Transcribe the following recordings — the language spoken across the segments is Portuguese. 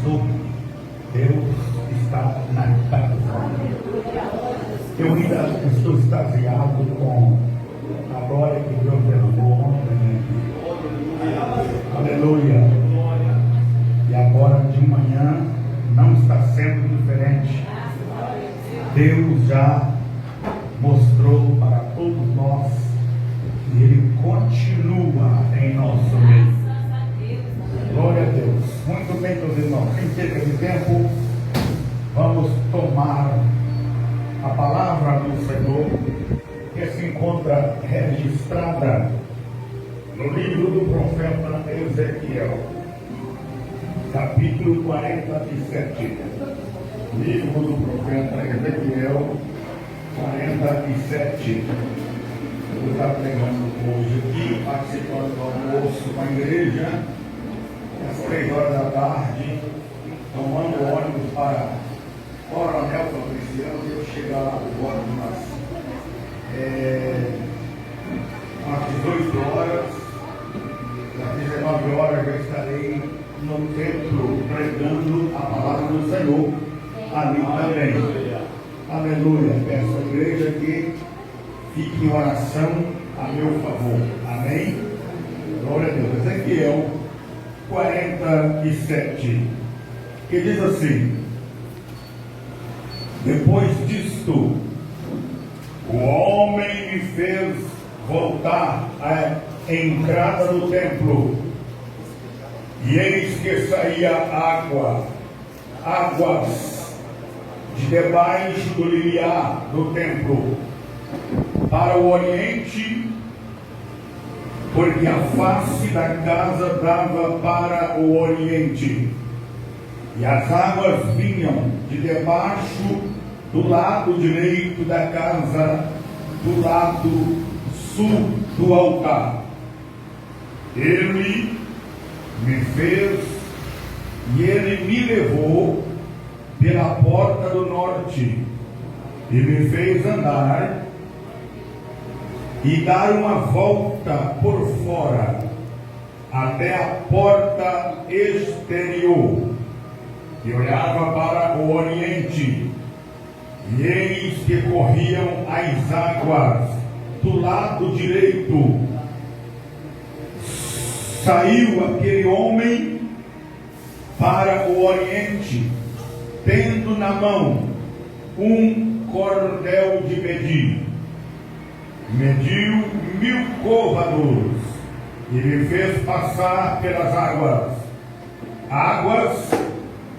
Cristo, Deus está na casa. Eu ainda estou extasiado com a glória que Deus derramou ontem. Aleluia. E agora de manhã não está sendo diferente. Deus já mostrou para todos nós e Ele continua em nosso meio. Glória a Deus. Muito bem, meus irmãos. Sem perda de tempo, vamos tomar a palavra do Senhor, que se encontra registrada no livro do profeta Ezequiel, capítulo 47. Livro do profeta Ezequiel 47. Eu vou estar pregando hoje aqui, participando do almoço com a igreja, às 3 horas da tarde, tomando ônibus para Coronel Fabriciano. Eu chegar lá agora umas 18 horas, às 19 horas já estarei no templo pregando a palavra do Senhor ali também. Aleluia. Peço à igreja que fique em oração a meu favor. Amém? Glória a Deus. Ezequiel 47, que diz assim: depois disto, o homem me fez voltar à entrada do templo, e eis que saía águas de debaixo do limiar do templo para o oriente, porque a face da casa dava para o oriente, e as águas vinham de debaixo do lado direito da casa, do lado sul do altar. Ele me fez e ele me levou pela porta do norte e me fez andar e dar uma volta por fora até a porta exterior, e olhava para o oriente, e eis que corriam as águas do lado direito. Saiu aquele homem para o oriente, tendo na mão um cordel de medir. Mediu 1000 côvados e me fez passar pelas águas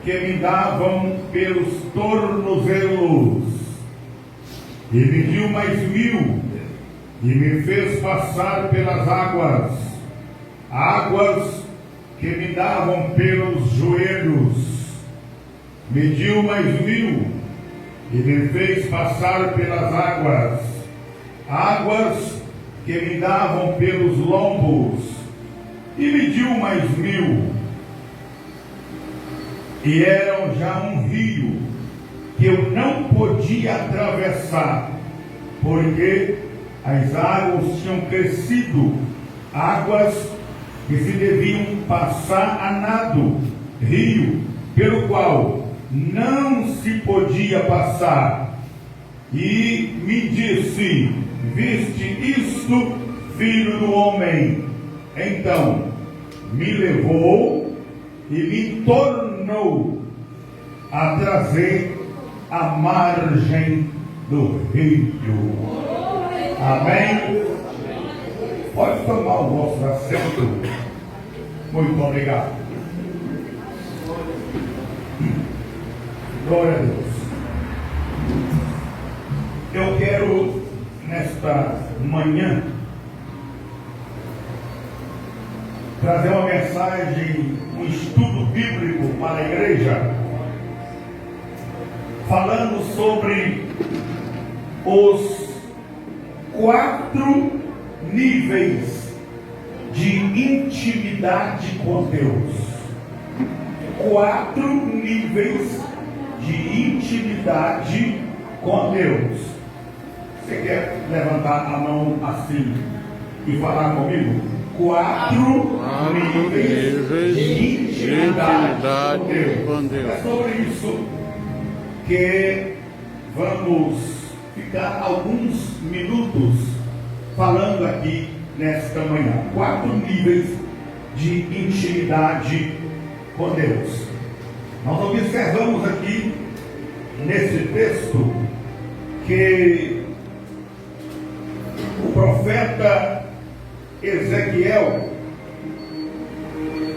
que me davam pelos tornozelos, e mediu mais 1000 e me fez passar pelas águas que me davam pelos joelhos. Mediu mais 1000 e me fez passar pelas águas que me davam pelos lombos, e mediu mais 1000, e eram já um rio que eu não podia atravessar, porque as águas tinham crescido, águas que se deviam passar a nado, rio pelo qual não se podia passar. E me disse: viste isto, filho do homem? Então me levou e me tornou a trazer a margem do rio. Amém? Pode tomar o vosso assento. Muito obrigado. Glória a Deus. Eu quero, nesta manhã, trazer uma mensagem, um estudo bíblico para a igreja, falando sobre os 4 níveis de intimidade com Deus. 4 níveis de intimidade com Deus. Você quer levantar a mão assim e falar comigo? 4 níveis de intimidade intimidade com Deus. É sobre isso que vamos ficar alguns minutos falando aqui nesta manhã. 4 níveis de intimidade com Deus. Nós observamos aqui nesse texto que o profeta Ezequiel,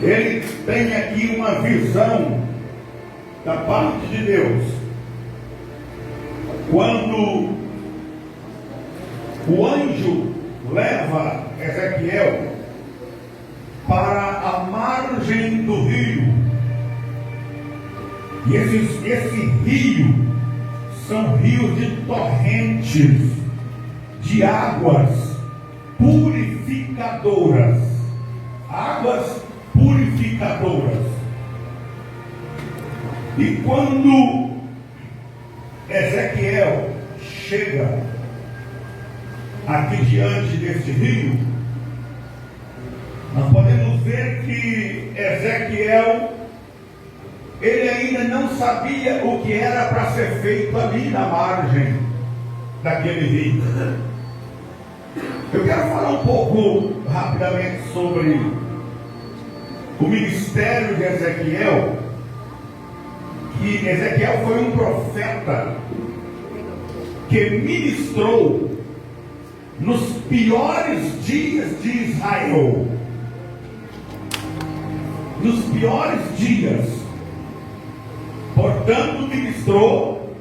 ele tem aqui uma visão da parte de Deus, quando o anjo leva Ezequiel para a margem do rio. E esse rio são rios de torrentes, de águas purificadoras. Águas purificadoras. E quando Ezequiel chega aqui diante deste rio, nós podemos ver que Ezequiel, ele ainda não sabia o que era para ser feito ali na margem daquele rio. Eu quero falar um pouco rapidamente sobre o ministério de Ezequiel, que Ezequiel foi um profeta que ministrou nos piores dias de Israel. Nos piores dias. Portanto, ministrou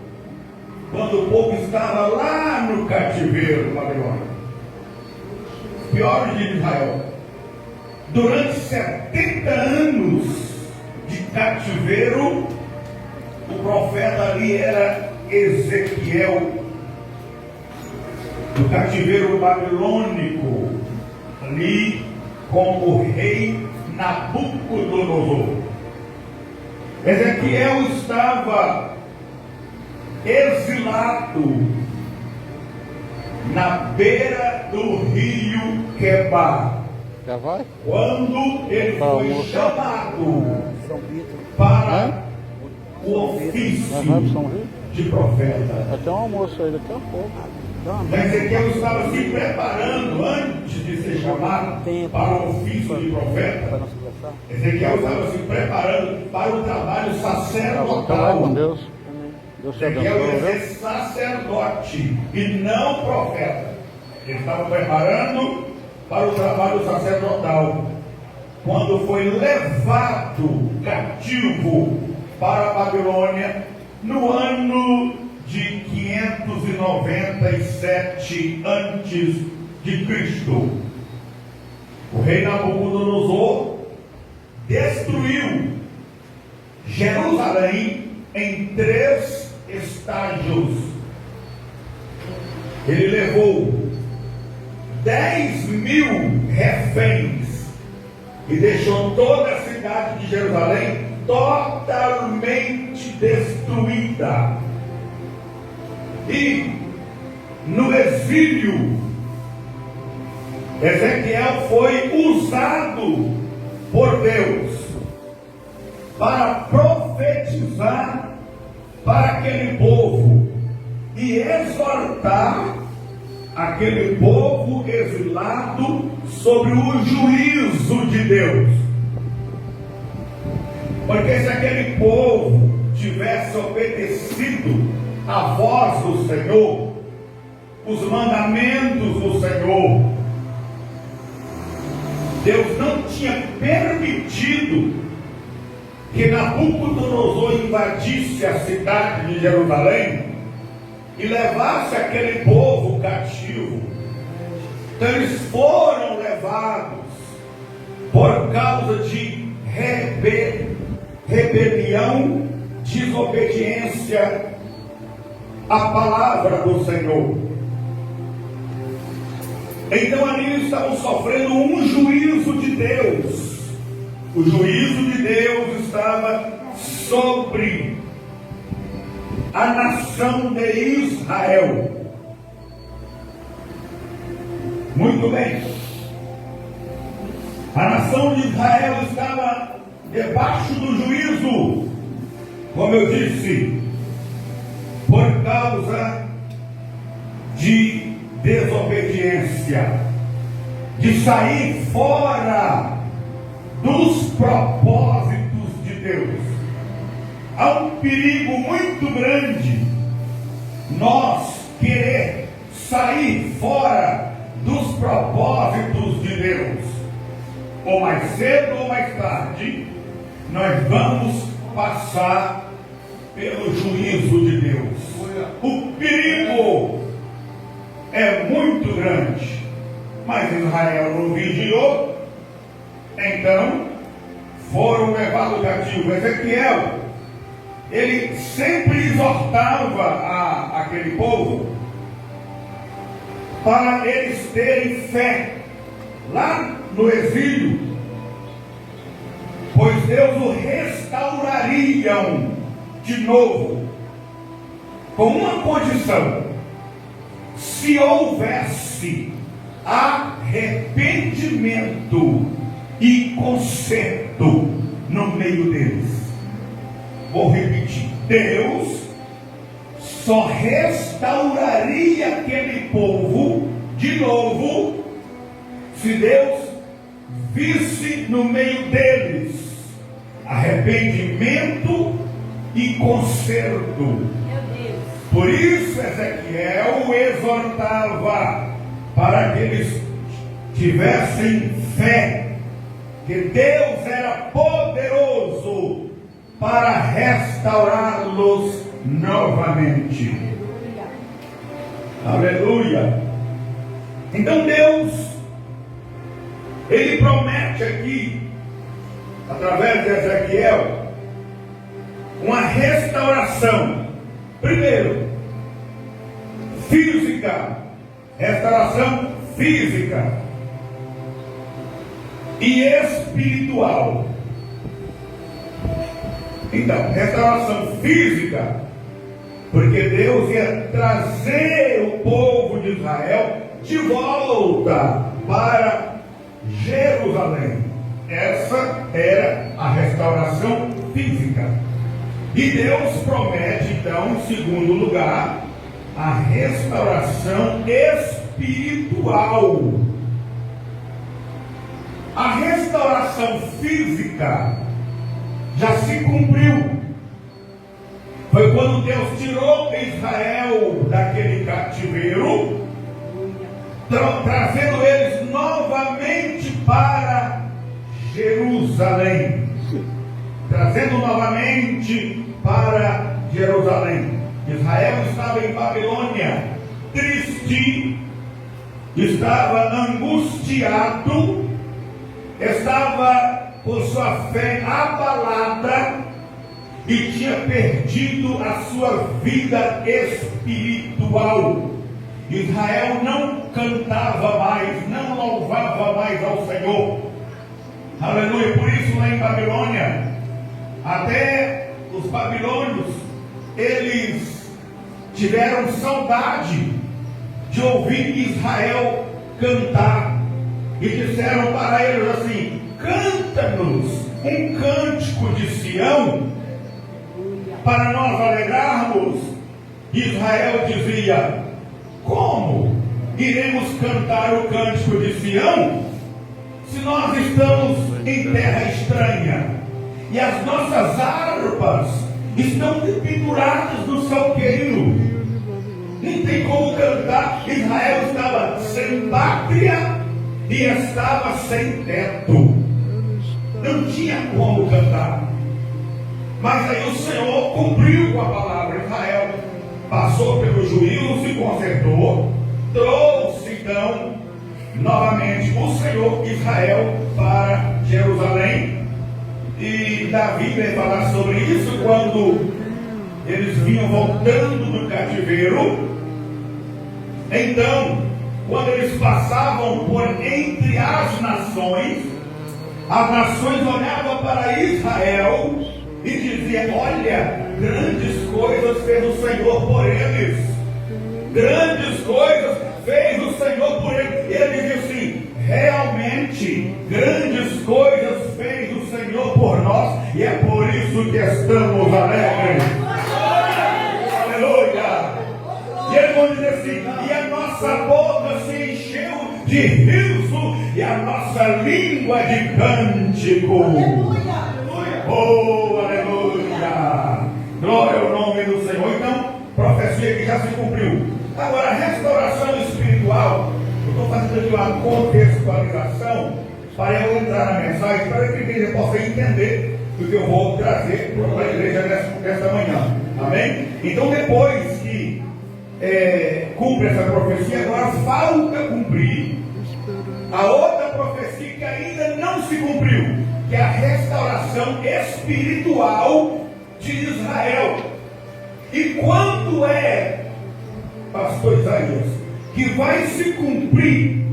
quando o povo estava lá no cativeiro babilônico. Os piores dias de Israel. Durante 70 anos de cativeiro, o profeta ali era Ezequiel, do cativeiro babilônico, ali com o rei Nabucodonosor. Ezequiel estava exilado na beira do rio Quebar. Quando ele foi chamado para o ofício de profeta. Até um almoço aí daqui a pouco. Ezequiel estava se preparando antes de ser chamado para o ofício de profeta. Ezequiel estava se preparando para o trabalho sacerdotal. Com Deus. Ezequiel ia ser sacerdote e não profeta. Ele estava preparando para o trabalho sacerdotal. Quando foi levado cativo para a Babilônia, no ano de 597 antes de Cristo, o rei Nabucodonosor destruiu Jerusalém em 3 estágios. Ele levou 10.000 reféns e deixou toda a cidade de Jerusalém totalmente destruída. E no exílio, Ezequiel foi usado por Deus para profetizar para aquele povo e exortar aquele povo exilado sobre o juízo de Deus. Porque se aquele povo tivesse obedecido a voz do Senhor, os mandamentos do Senhor, Deus não tinha permitido que Nabucodonosor invadisse a cidade de Jerusalém e levasse aquele povo cativo. Então eles foram levados por causa de rebelião, desobediência à palavra do Senhor. Então ali eles estavam sofrendo um juízo de Deus. O juízo de Deus estava sobre a nação de Israel. Muito bem. A nação de Israel estava debaixo do juízo, como eu disse, por causa de desobediência, de sair fora dos propósitos de Deus. Há um perigo muito grande nós querer sair fora dos propósitos de Deus. Ou mais cedo ou mais tarde, nós vamos passar pelo juízo de Deus. O perigo é muito grande, mas Israel não vigiou, então foram levados cativo. Ezequiel, ele sempre exortava aquele povo para eles terem fé lá no exílio, pois Deus o restaurariam de novo, com uma condição: se houvesse arrependimento e conserto no meio deles. Vou repetir: Deus só restauraria aquele povo de novo se Deus visse no meio deles arrependimento e conserto. Por isso Ezequiel exortava para que eles tivessem fé, que Deus era poderoso para restaurá-los novamente. Aleluia. Então Deus, Ele promete aqui, através de Ezequiel, uma restauração. Primeiro, física, restauração física e espiritual. Então, restauração física, porque Deus ia trazer o povo de Israel de volta para Jerusalém. Essa era a restauração física. E Deus promete, então, em segundo lugar, a restauração espiritual. A restauração física já se cumpriu. Foi quando Deus tirou Israel daquele cativeiro, trazendo eles novamente para Jerusalém. Trazendo novamente para Jerusalém. Israel estava em Babilônia, triste, estava angustiado, estava com sua fé abalada e tinha perdido a sua vida espiritual. Israel não cantava mais, não louvava mais ao Senhor. Aleluia. Por isso lá em Babilônia, até os babilônios, eles tiveram saudade de ouvir Israel cantar e disseram para eles assim: canta-nos um cântico de Sião para nós alegrarmos. Israel dizia: como iremos cantar o cântico de Sião se nós estamos em terra estranha e as nossas harpas estão penduradas no salgueiro? Nem tem como cantar. Israel estava sem pátria e estava sem teto, não tinha como cantar. Mas aí o Senhor cumpriu com a palavra. Israel passou pelo juízo, se consertou, trouxe então novamente o Senhor Israel para Jerusalém. E Davi vai falar sobre isso quando eles vinham voltando do cativeiro. Então, quando eles passavam por entre as nações olhavam para Israel e diziam: olha, grandes coisas fez o Senhor por eles. Grandes coisas fez o Senhor por eles. E ele dizia assim: realmente, grandes coisas fez o Senhor por nós e é por isso que estamos alegres. Aleluia! E ele vai dizer assim: e a nossa boca se encheu de riso, e a nossa língua de cântico. Oh, aleluia! Glória ao nome do Senhor. Então, profecia que já se cumpriu. Agora, a restauração espiritual, eu estou fazendo aqui uma contextualização para eu entrar na mensagem, para que a igreja possa entender o que eu vou trazer para a igreja nesta manhã. Amém? Então, depois que cumpre essa profecia, agora falta cumprir a outra profecia que ainda não se cumpriu, que é a restauração espiritual de Israel. E quando pastor Isaías, que vai se cumprir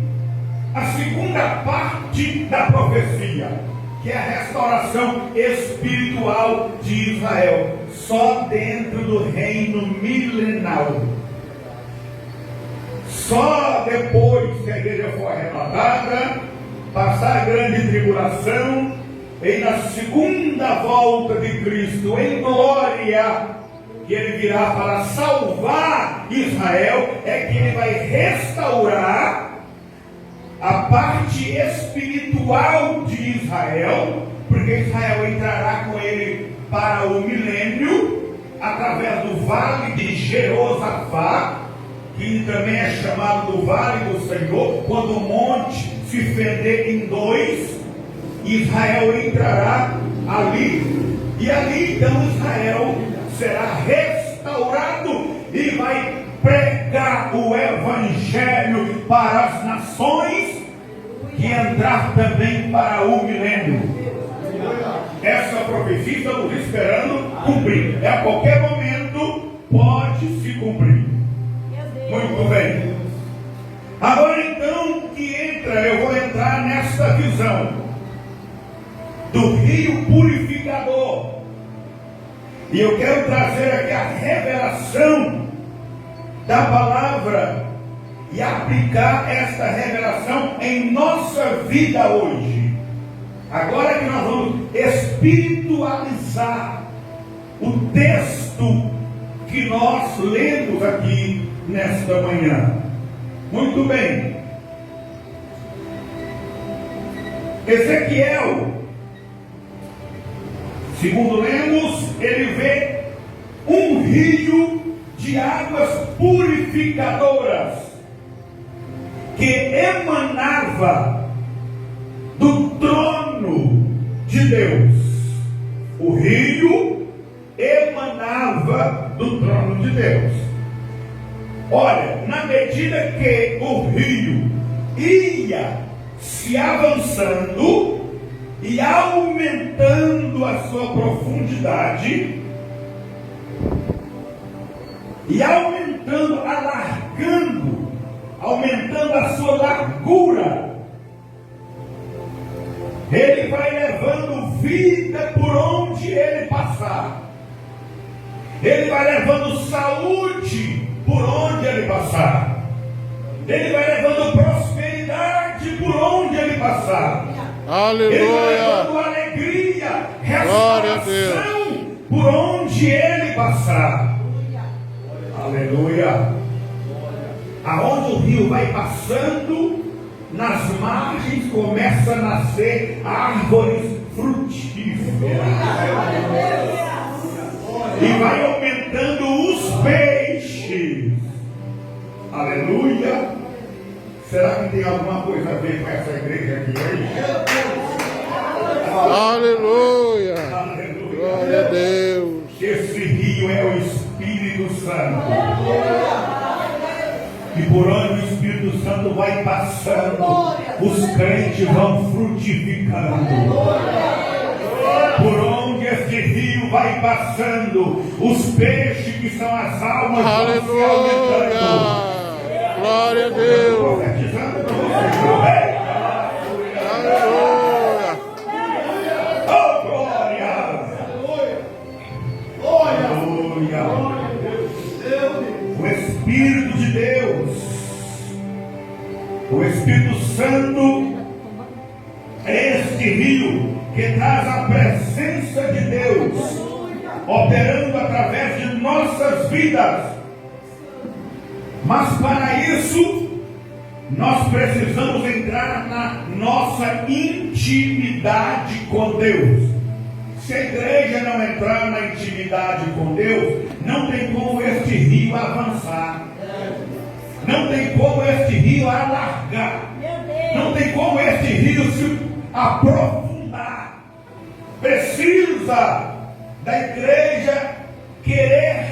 a segunda parte da profecia, que é a restauração espiritual de Israel, só dentro do reino milenal. Só depois que a igreja for arrebatada, passar a grande tribulação, e na segunda volta de Cristo em glória, que ele virá para salvar Israel, é que ele vai restaurar a parte espiritual de Israel, porque Israel entrará com ele para o milênio, através do vale de Jeosafá, que também é chamado do vale do Senhor, quando o monte se fender em dois, Israel entrará ali, e ali então Israel será restaurado e vai pregar o evangelho para as nações, que entrar também para o milênio. Essa profecia estamos esperando cumprir. A qualquer momento pode se cumprir. Muito bem. Agora então eu vou entrar nesta visão do rio purificador. E eu quero trazer aqui a revelação da palavra e aplicar esta revelação em nossa vida hoje. Agora que nós vamos espiritualizar o texto que nós lemos aqui nesta manhã. Muito bem. Ezequiel, segundo lemos, ele vê um rio de águas purificadoras que emanava do trono de Deus. O rio emanava do trono de Deus. Olha, na medida que o rio ia se avançando e aumentando a sua profundidade, e aumentando a sua largura, ele vai levando vida por onde ele passar. Ele vai levando saúde por onde ele passar. Ele vai levando prosperidade por onde ele passar. Aleluia. Ele vai levando alegria, restauração por onde ele passar. Aleluia. Aonde o rio vai passando, nas margens começa a nascer árvores frutíferas. E vai aumentando os peixes. Aleluia. Será que tem alguma coisa a ver com essa igreja aqui hoje? Aleluia. Aleluia. Glória a Deus. Esse rio é o Espírito Santo. E por onde o Espírito Santo vai passando, os crentes vão frutificando. Por onde esse rio vai passando, os peixes que são as almas vão se aumentando. Glória a Deus. Profetizando para vocês também. Aleluia. Oh, glória. Aleluia. O Espírito de Deus, o Espírito Santo, é este rio que traz a presença de Deus operando através de nossas vidas. Mas para isso, nós precisamos entrar na nossa intimidade com Deus. Se a igreja não entrar na intimidade com Deus, não tem como este rio avançar. Não tem como este rio alargar. Não tem como este rio se aprofundar. Precisa da igreja querer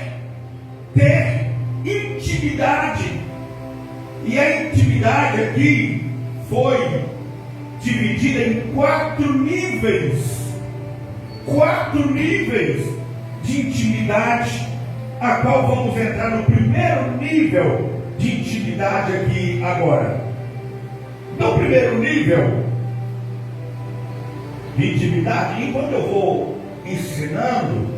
ter intimidade. E a intimidade aqui foi dividida em 4 níveis. 4 níveis de intimidade, a qual vamos entrar no primeiro nível de intimidade aqui agora. No primeiro nível de intimidade, enquanto eu vou ensinando,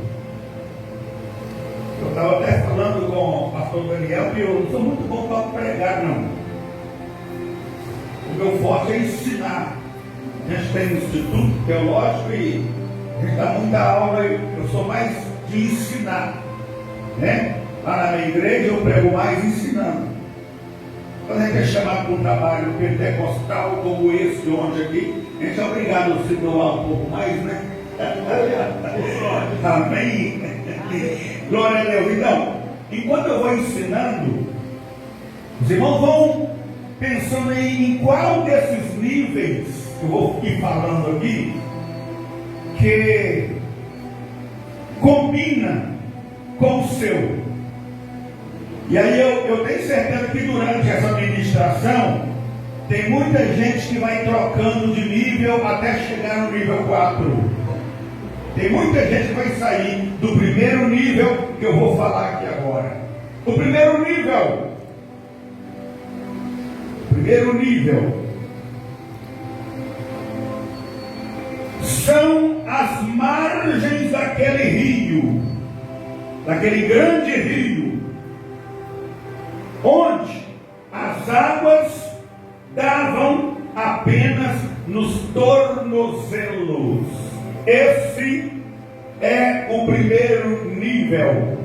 eu estava até falando com o pastor Daniel que eu não sou muito bom para pregar, não. O meu forte é ensinar. A gente tem um instituto teológico e a gente dá muita aula, eu sou mais de ensinar, né? Lá na minha igreja eu prego mais ensinando. Quando a gente é chamado para um trabalho pentecostal como esse de onde aqui, a gente é obrigado a se doar um pouco mais, né? Amém? Glória a Deus. Então, enquanto eu vou ensinando, os irmãos vão pensando em qual desses níveis que eu vou ir falando aqui que combina com o seu. E aí eu tenho certeza que durante essa ministração tem muita gente que vai trocando de nível até chegar no nível 4. Tem muita gente que vai sair do primeiro nível que eu vou falar aqui agora. O primeiro nível são as margens daquele rio, daquele grande rio, onde as águas davam apenas nos tornozelos. Esse é o primeiro nível.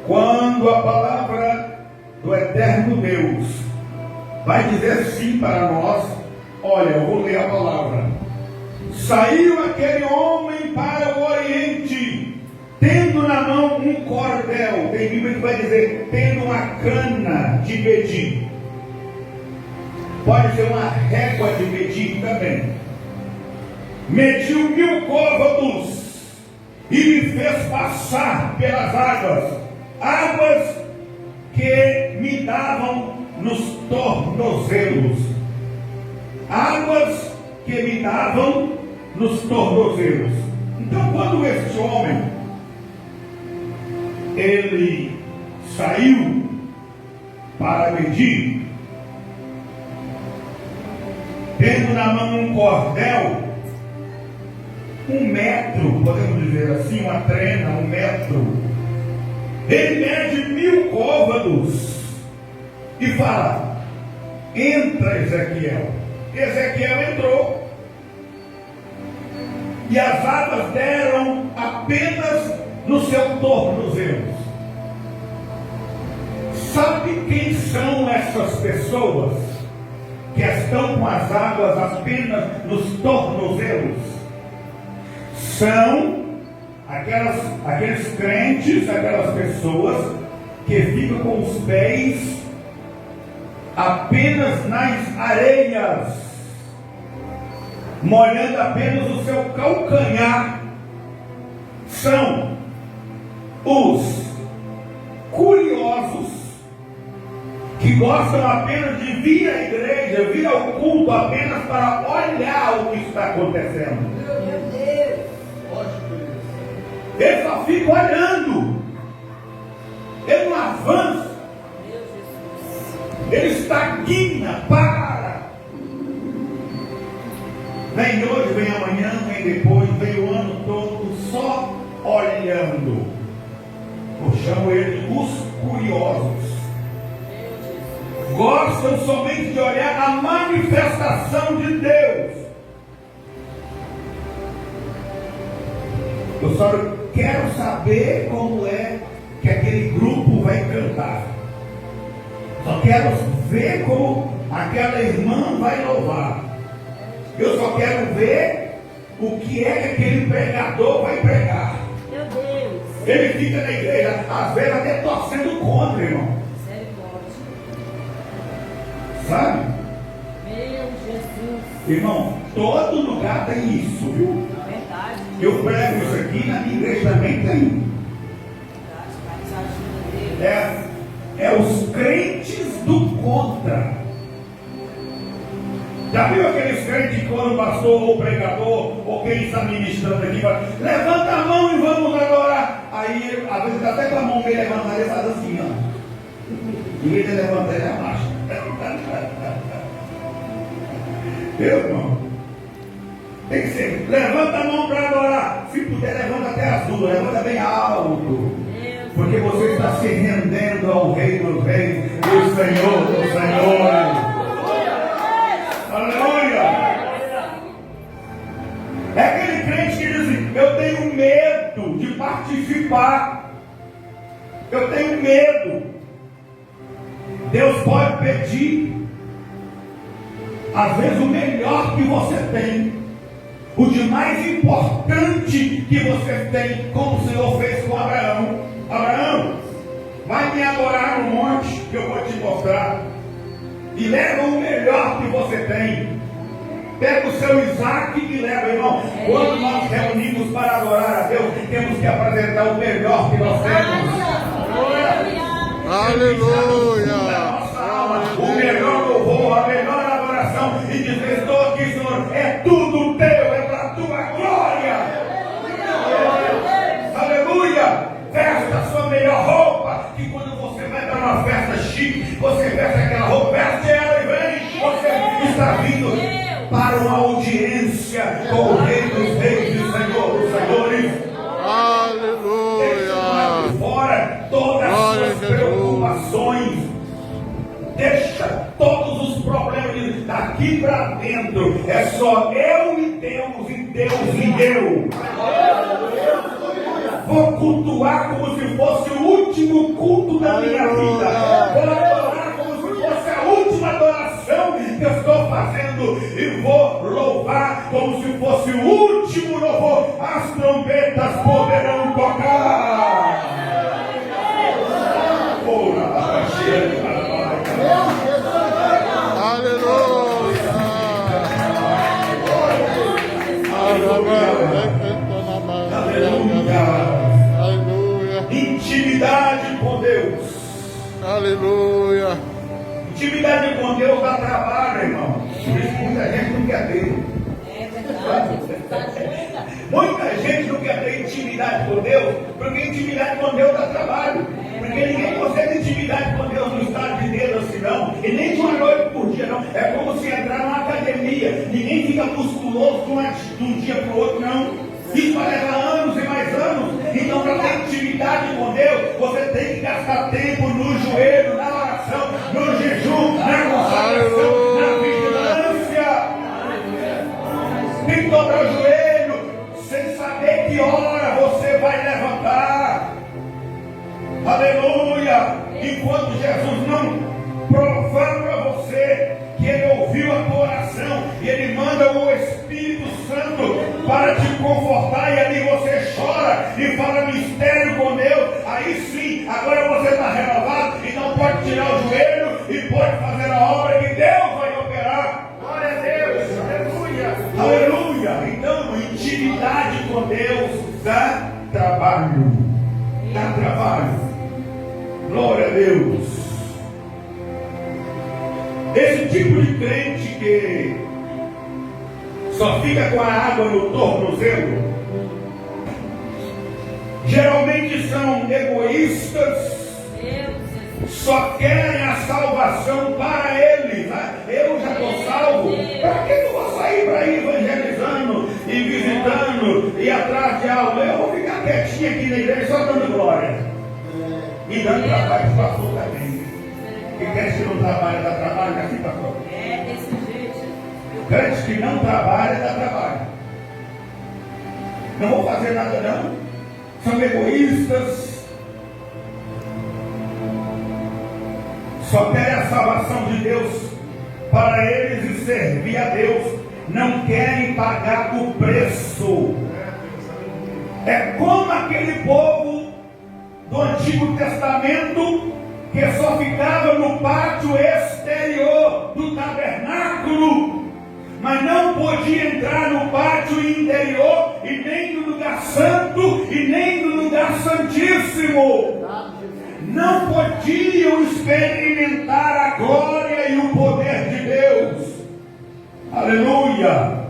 Quando a palavra do eterno Deus vai dizer assim para nós, olha, eu vou ler a palavra. Saiu aquele homem para o oriente, tendo na mão um cordel. Tem Bíblia que vai dizer, tendo uma cana de medir. Pode ser uma régua de medir também. Mediu 1000 côvados e me fez passar pelas águas que me davam nos tornozelos. Águas que me davam nos tornozelos. Então, quando este homem ele saiu para medir, tendo na mão um cordel, 1 metro, podemos dizer assim, uma trena, 1 metro, ele mede 1000 côvados e fala, entra Ezequiel. Ezequiel entrou e as águas deram apenas no seu tornozelo. Sabe quem são essas pessoas que estão com as águas apenas nos tornozelos? São aqueles crentes, aquelas pessoas que ficam com os pés apenas nas areias, molhando apenas o seu calcanhar. São os curiosos que gostam apenas de vir à igreja, vir ao culto apenas para olhar o que está acontecendo. Meu Deus! Ele só fica olhando. Ele não avança. Ele estagna, para. Vem hoje, vem amanhã, vem depois, vem o ano todo só olhando. Eu chamo ele de os curiosos. Gostam somente de olhar a manifestação de Deus. Eu só quero saber como é que aquele grupo vai cantar. Só quero ver como aquela irmã vai louvar. Eu só quero ver o que é que aquele pregador vai pregar. Meu Deus. Ele fica na igreja, às vezes até torcendo contra, irmão. Sabe? Meu Jesus. Irmão, todo lugar tem isso, viu? Verdade. Eu prego isso aqui, na minha igreja também tem. É os crentes do contra. Já viu aqueles crentes que quando o pastor ou o pregador ou quem está ministrando aqui fala, levanta a mão e vamos adorar. Aí às vezes até com a mão bem levantada ele faz assim, ó. Em vez de levantar ele abaixa. Meu irmão, tem que ser, levanta a mão para adorar. Se puder, levanta até as duas, levanta bem alto. Porque você está se rendendo ao Rei dos Reis, o Senhor dos Senhores. Aleluia! É aquele crente que diz assim, eu tenho medo de participar. Eu tenho medo. Deus pode pedir, às vezes, o melhor que você tem, o de mais importante que você tem, como o Senhor fez com Abraão. Abraão, vai me adorar no monte que eu vou te mostrar. E leva o melhor que você tem. Pega o seu Isaac e leva, irmão. Quando nós reunimos para adorar a Deus, temos que apresentar o melhor que nós temos. Aleluia. O melhor louvor, a melhor adoração. E dizer, estou aqui, Senhor, é tudo teu, é para a tua glória. Aleluia. Veste a sua melhor roupa, que quando você vai para uma festa chique, você veste aquela roupa, veste ela e vem. Você está vindo para uma audiência com o Rei dos Reis e Senhor dos Senhores. Aleluia. Deixa fora todas as suas preocupações. Deixa todos os problemas daqui para dentro. É só eu e Deus, e Deus e eu. Vou cultuar como se fosse o último culto da minha vida. Vou adorar como se fosse a última adoração que eu estou fazendo. E vou louvar como se fosse o último louvor. As trombetas poderão tocar. Aleluia. Intimidade com Deus. Aleluia. Intimidade com Deus dá trabalho, irmão. Por isso muita gente não quer ter. É verdade. Muita gente não quer ter intimidade com Deus, porque intimidade com Deus dá trabalho. Porque ninguém consegue intimidade com Deus no estado de Deus assim não. E nem de uma noite por dia não. É como se entrar numa academia. Ninguém fica musculoso de um dia para o outro, não. Isso vai levar anos e mais anos. Então, para ter intimidade com Deus, você tem que gastar tempo no joelho, na oração, no jejum, na consagração, na vigilância. Tem que dobrar o joelho, sem saber que hora você vai levantar. Aleluia! Enquanto Jesus não provar para você que Ele ouviu a tua oração e Ele manda o Espírito Santo para te confortar, e ali você chora e fala mistério com Deus, aí sim, agora você está renovado e não pode tirar o joelho e pode fazer a obra que Deus vai operar. Glória a Deus, aleluia, aleluia. Então, intimidade com Deus dá trabalho, dá trabalho. Glória a Deus. Esse tipo de crente que só fica com a água no tornozelo, geralmente são egoístas, só querem a salvação para eles. Eu já estou salvo, para que eu vou sair para ir evangelizando e visitando e atrás de algo? Eu vou ficar quietinho aqui na igreja só dando glória e dando trabalho para pastor também. Que crente que não trabalha, dá trabalho, assim, pastor? É desse jeito. Crente que não trabalha, dá trabalho. não vou fazer nada não. São egoístas. Só querem a salvação de Deus para eles e servir a Deus. Não querem pagar o preço. É como aquele povo do Antigo Testamento que só ficava no pátio exterior do tabernáculo, mas não podia entrar no pátio interior, e nem no lugar santo, e nem no lugar santíssimo. Não podiam experimentar a glória e o poder de Deus. Aleluia!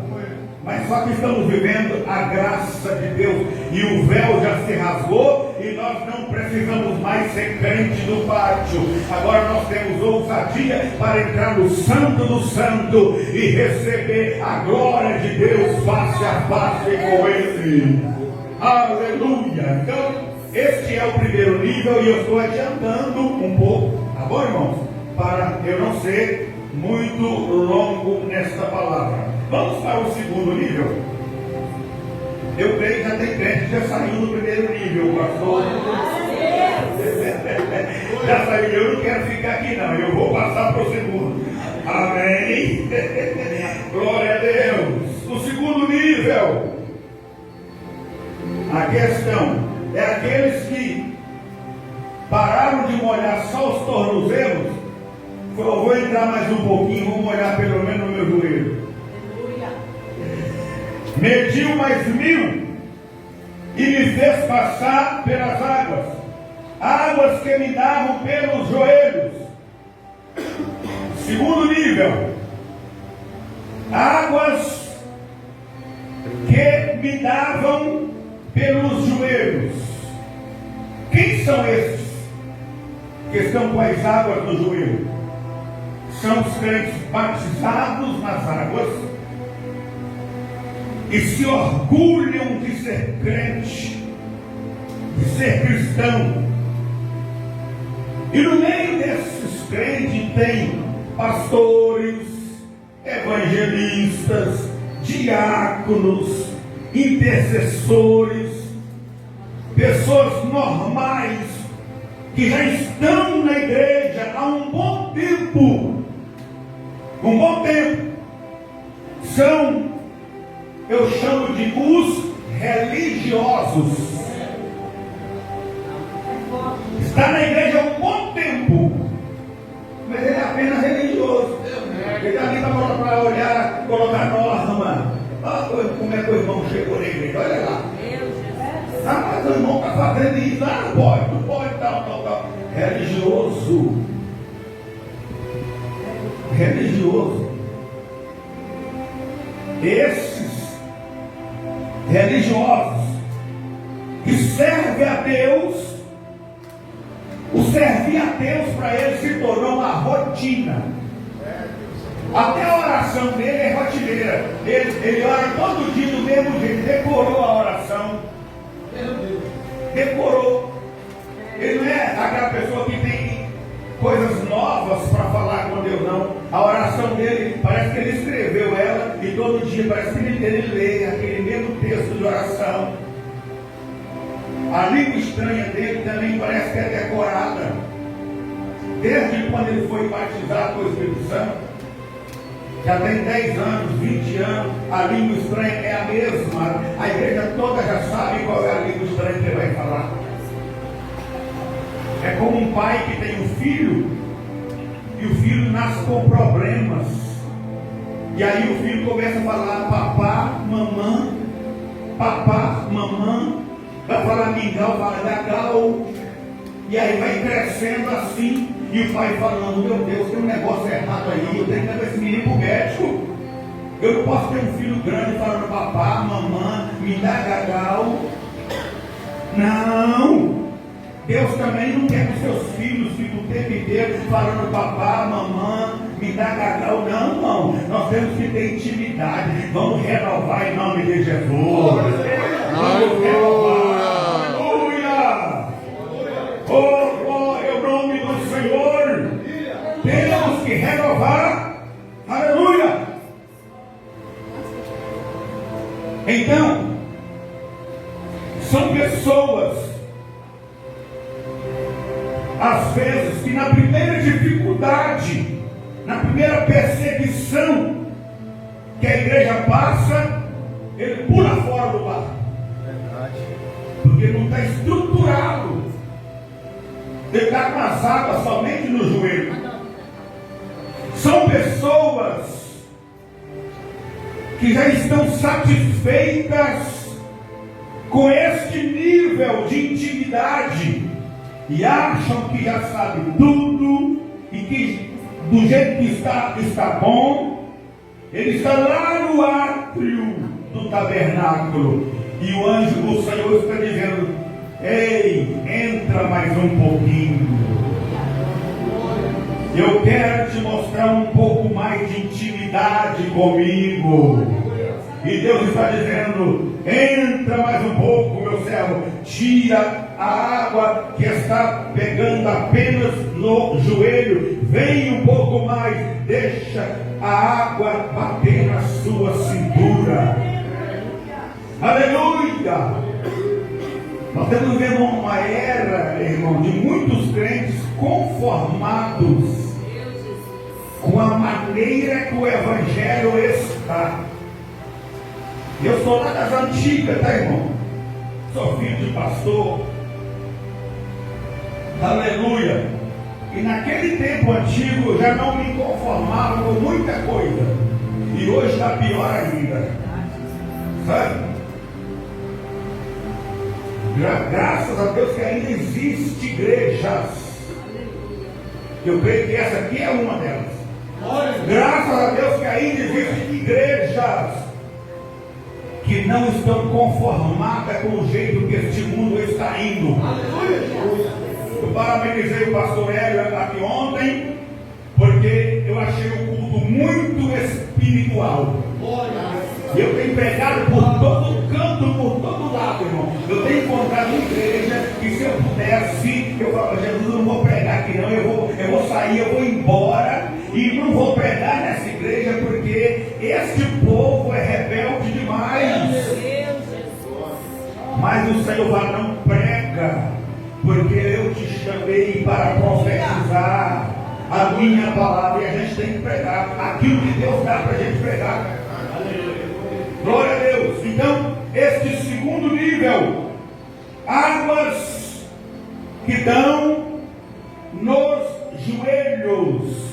Mas só que estamos vivendo a graça de Deus, e o véu já se rasgou, e nós não precisamos mais ser crente do pátio. Agora nós temos ousadia para entrar no santo do santo e receber a glória de Deus face a face com Ele. Aleluia! Então, este é o primeiro nível, e eu estou adiantando um pouco, tá bom, irmãos? Para eu não ser muito longo nesta palavra. Vamos para o segundo nível. Eu creio que já tem crente que já saiu do primeiro nível, pastor. Já saiu, eu não quero ficar aqui não, eu vou passar para o segundo. Amém. Glória a Deus. O segundo nível. A questão é aqueles que pararam de molhar só os tornozelos. Falou, vou entrar mais um pouquinho, vou molhar pelo menos no meu joelho. Mediu mais 1000 e me fez passar pelas águas, águas que me davam pelos joelhos. Segundo nível, águas que me davam pelos joelhos. Quem são esses que estão com as águas no joelho? São os crentes batizados nas águas e se orgulham de ser crente, de ser cristão. E no meio desses crentes tem pastores, evangelistas, diáconos, intercessores, pessoas normais que já estão na igreja há um bom tempo. Um bom tempo. São, eu chamo de os religiosos. Está na igreja há um bom tempo, mas ele é apenas religioso. Ele está ali para olhar, colocar norma. Ah, como é que o irmão chegou na igreja? Olha lá. Ah, mas o irmão está fazendo isso. Ah, não pode, tal. Religioso. Religioso. Esses religiosos que servem a Deus, o servir a Deus para ele se tornou uma rotina. Até a oração dele é rotineira. Ele ora todo dia do mesmo jeito. Decorou a oração. Decorou. Ele não é aquela pessoa que tem coisas novas para falar com Deus, não. A oração dele, parece que ele escreveu ela e todo dia parece que ele lê aquele mesmo texto de oração. A língua estranha dele também parece que é decorada. Desde quando ele foi batizado com o Espírito Santo, já tem 10 anos, 20 anos, a língua estranha é a mesma. A igreja toda já sabe qual é a língua estranha que ele vai falar. É como um pai que tem um filho, e o filho nasce com problemas. E aí o filho começa a falar papá, mamã, vai falar mingau, fala gagal. E aí vai crescendo assim, e o pai falando, meu Deus, tem um negócio errado aí, eu tenho que levar esse menino para o médico. Eu não posso ter um filho grande falando papá, mamã, me dá gagal. Não! Deus também não quer que seus filhos fiquem o tempo inteiro falando papá, mamã, me dá gagal. Não, irmão. Nós temos que ter intimidade. Vamos renovar em nome de Jesus. Vamos renovar. Aleluia. Oh, glória ao nome do Senhor. Temos que renovar. Aleluia. Então, pessoas, às vezes, que na primeira dificuldade, na primeira perseguição que a igreja passa, ele pula fora do barco. Porque não está estruturado. Ele está com as águas somente no joelho. São pessoas que já estão satisfeitas com este nível de intimidade e acham que já sabem tudo e que do jeito que está bom. Ele está lá no átrio do tabernáculo e o anjo do Senhor está dizendo: ei, entra mais um pouquinho. Eu quero te mostrar um pouco mais de intimidade comigo. E Deus está dizendo: entra mais um pouco, meu servo. Tira a água que está pegando apenas no joelho. Vem um pouco mais. Deixa a água bater na sua cintura. Aleluia! Nós estamos vivendo uma era, irmão, de muitos crentes conformados com a maneira que o Evangelho está. Eu sou lá das antigas, tá, irmão? Sou filho de pastor. Aleluia! E naquele tempo antigo eu já não me conformava com muita coisa. E hoje está pior ainda. Sabe? Graças a Deus que ainda existe igrejas. Eu creio que essa aqui é uma delas. Graças a Deus que ainda existem igrejas que não estão conformadas com o jeito que este mundo está indo. Eu parabenizei o pastor Hélio aqui ontem, porque eu achei o culto muito espiritual. E eu tenho pregado por todo canto, por todo lado, irmão. Eu tenho encontrado uma igreja que, se eu pudesse, eu falo: Jesus, eu não vou pregar aqui não, eu vou sair, eu vou embora e não vou pregar nessa igreja, porque este povo é rebelde demais. Mas o Senhor fala: não prega, porque eu te chamei para profetizar a minha palavra, e a gente tem que pregar aquilo que Deus dá para a gente pregar. Glória a Deus. Então, este segundo nível, águas que dão nos joelhos.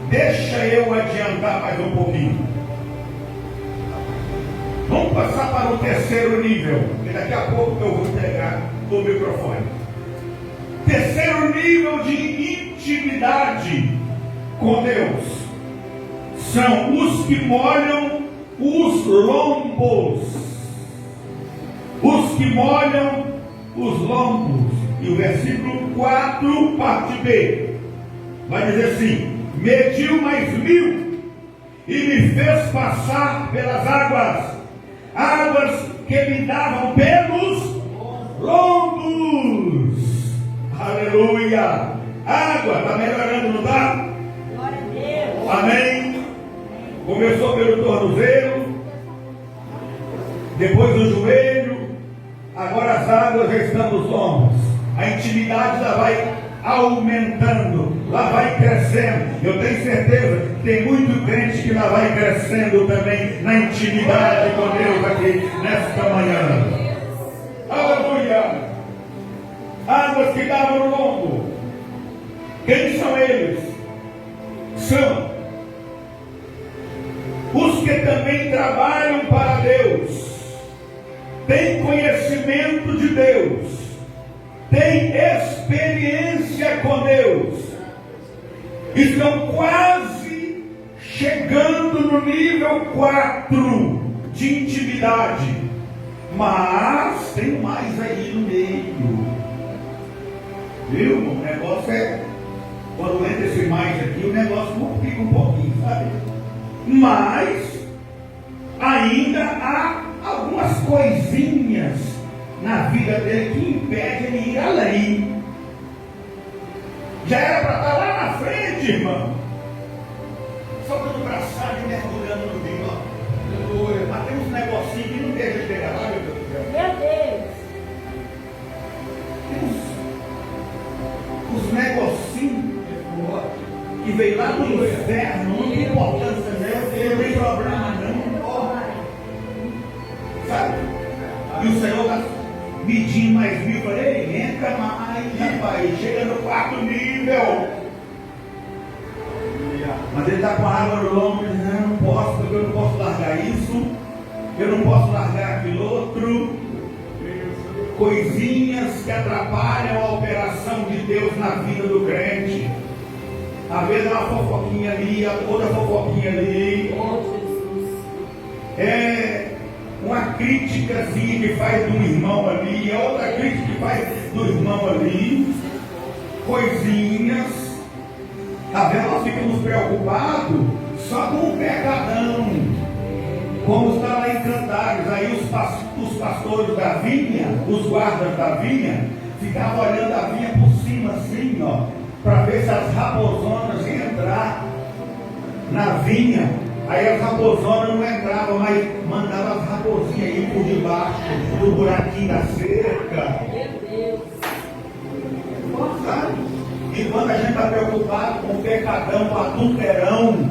Deixa eu adiantar mais um pouquinho. Vamos passar para o terceiro nível, e daqui a pouco eu vou pegar o microfone. Terceiro nível de intimidade com Deus são os que molham os lombos. Os que molham os lombos. E o versículo 4, parte B, vai dizer assim: mediu mais 1000 e me fez passar pelas águas, águas que me davam pelos lombos. Aleluia! Água, está melhorando, não está? Glória a Deus. Amém? Começou pelo tornozelo, depois do joelho, agora as águas já estão nos lombos. A intimidade lá vai aumentando, lá vai crescendo. Eu tenho certeza que tem muito crente que lá vai crescendo também na intimidade com Deus aqui nesta manhã. Aleluia! Águas que davam no lombo. Quem são eles? São os que também trabalham para Deus, têm conhecimento de Deus, têm experiência com Deus, estão quase chegando no nível 4 de intimidade, mas tem mais aí no meio. Viu? O negócio é, quando entra esse mais aqui, o negócio fica um pouquinho, sabe? Mas ainda há algumas coisinhas na vida dele que impedem ele ir além. Já era para estar lá na frente, irmão, só dando braçada e mergulhando no vinho. Mas tem uns negocinhos que não deixa chegar lá, meu Deus do céu. Meu Deus. que veio lá do inferno, não tem importância nela, não tem problema não. Sabe? E o Senhor está medindo mais mil, falei, entra mais, rapaz, chega no 4º nível. Mas ele está com a água no lombo, dizendo, eu não posso, porque eu não posso largar isso, eu não posso largar aquilo outro. Coisinhas que atrapalham a operação de Deus na vida do crente. Às vezes uma fofoquinha ali, outra fofoquinha ali. É uma críticazinha que faz do irmão ali, é outra crítica que faz do irmão ali. Coisinhas. Às vezes nós ficamos preocupados só com o pecadão. Como está lá em Cantares, aí os pastores da vinha, os guardas da vinha, ficavam olhando a vinha por cima assim, ó, para ver se as raposonas iam entrar na vinha. Aí as raposonas não entravam, mas mandavam as raposinhas ir por debaixo do buraquinho da cerca. Sabe? E quando a gente está preocupado com o pecadão, com o adulterão,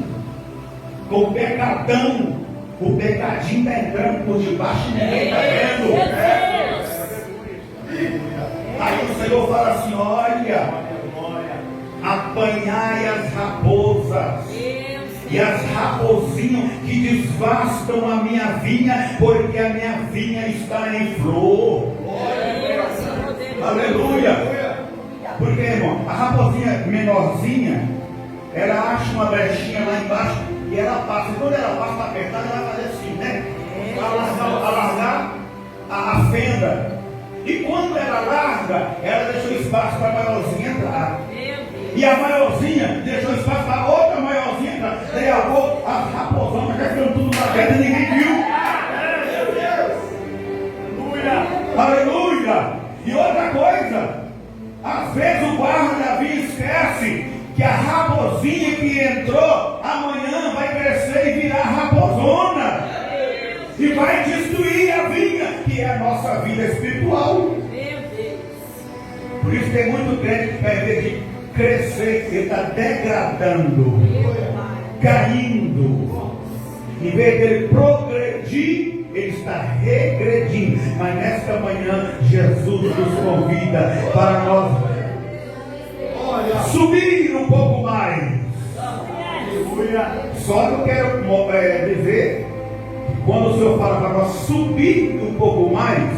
com o pecadão, o pecadinho está entrando por debaixo e ninguém está vendo. Aí o Senhor fala assim, olha, apanhai as raposas e as raposinhas que desvastam a minha vinha, porque a minha vinha está em flor. Aleluia. Porque, irmão, a raposinha menorzinha, ela acha uma brechinha lá embaixo e ela passa. E quando ela passa apertada, ela vai fazer assim, né? Alargar a fenda. E quando ela larga, ela deixou espaço para a maiorzinha entrar. E a maiorzinha deixou espaço para a outra maiorzinha entrar. Daí a pouco, as raposonas já estão tudo lá dentro e ninguém viu. Aleluia! E outra coisa, às vezes o guarda da vinha esquece que a raposinha que entrou amanhã vai crescer e virar raposona e vai destruir a vinha, que é a nossa vida espiritual. Por isso tem muito crente que, ao invés de crescer, ele está degradando, caindo. Em vez dele progredir, ele está regredindo. Mas nesta manhã Jesus nos convida para nós subir um pouco mais. Só que eu quero dizer, quando o Senhor fala para nós subir um pouco mais,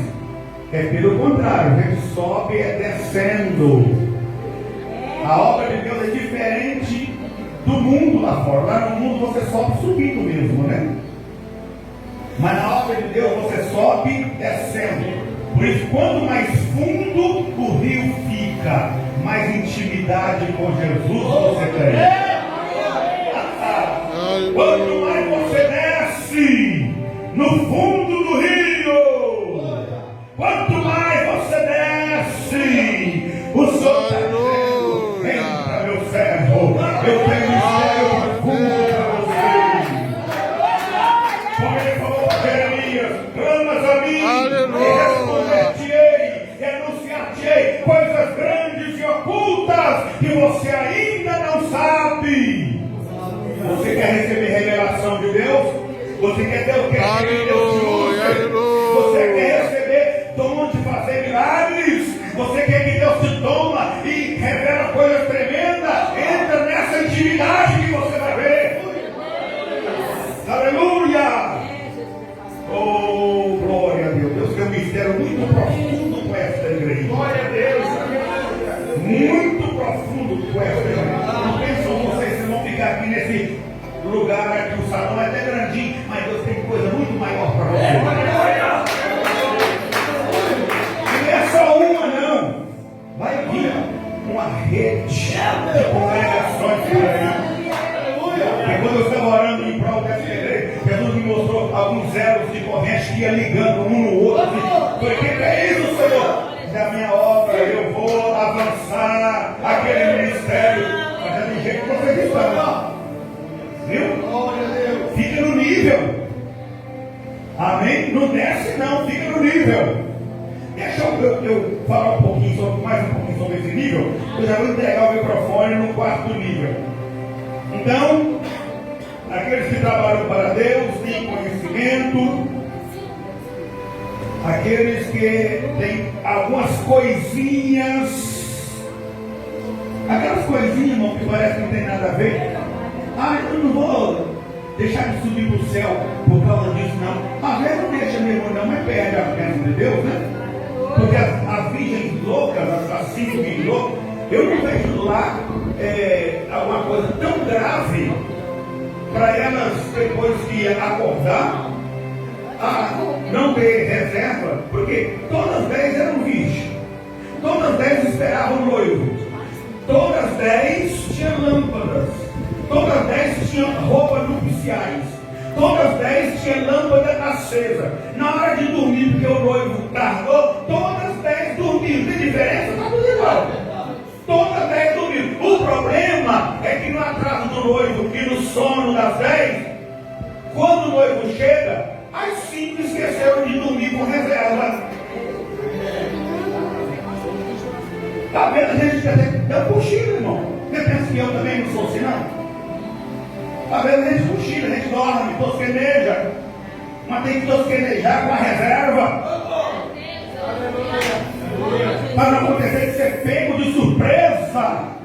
é pelo contrário, a gente sobe descendo. A obra de Deus é diferente do mundo lá fora. Lá no mundo você sobe subindo mesmo, né? Mas na obra de Deus você sobe descendo. Por isso, quanto mais fundo o rio fica, mais intimidade com Jesus você tem. Quanto mais você desce no fundo do rio, quanto mais você desce, o Senhor está dizendo, entra meu servo, eu tenho mistério profundo para você. Como ele falou para Jeremias, clamas a mim, e responder-te-ei, e anunciar-te-ei coisas grandes e ocultas que você ainda não sabe. Você quer receber revelação de Deus? Você quer ter o que? Você quer receber dom de fazer milagres? Você quer que Deus te toma e revela coisas tremendas? Entra nessa intimidade que você vai ver. Aleluia! Oh, glória a Deus. Deus tem um mistério muito profundo com esta igreja. Glória a Deus. Muito profundo com esta igreja. Não pensam vocês que vão ficar aqui nesse lugar aqui, o salão é até grandinho, mas Deus tem coisa muito maior para você. E não é só uma não, vai vir uma rede de congregações por aí. E quando eu estava orando em prol dessa igreja, Jesus me mostrou alguns elos de corrente que ia ligando um no outro. Falei, que é isso, Senhor? Da minha obra eu vou avançar aquele ministério, mas é do jeito que vocês estão. Viu? Fica no nível. Amém? Não desce não, fica no nível. Deixa eu falar mais um pouquinho sobre esse nível. Eu já vou entregar o microfone no 4º nível. Então, aqueles que trabalham para Deus têm conhecimento, aqueles que têm algumas coisinhas, aquelas coisinhas, irmão, que parece que não tem nada a ver. Eu não vou deixar de subir para o céu por causa disso, não. Às vezes não deixa mesmo, não, mas perde a bênção de Deus, né? Porque as virgens loucas, as 5 virgens loucas, eu não vejo lá alguma coisa tão grave para elas, depois que acordar, não ter reserva, porque todas 10 eram virgens, todas 10 esperavam o noivo, todas 10 tinham lâmpadas, todas 10 tinham roupas nupciais, todas 10 tinham lâmpada acesa. Na hora de dormir, porque o noivo tardou, todas 10 dormiram. Tem diferença? Está tudo igual. Todas 10 dormiram. O problema é que no atraso do noivo e no sono das 10, quando o noivo chega, as 5 esqueceram de dormir com reserva. Está vendo? A gente dá um cochilo, irmão. Você pensa que eu também não sou assim, não? Às vezes a gente cochila, a gente dorme, tosqueneja, mas tem que tosquenejar com a reserva, para não acontecer de ser pego de surpresa.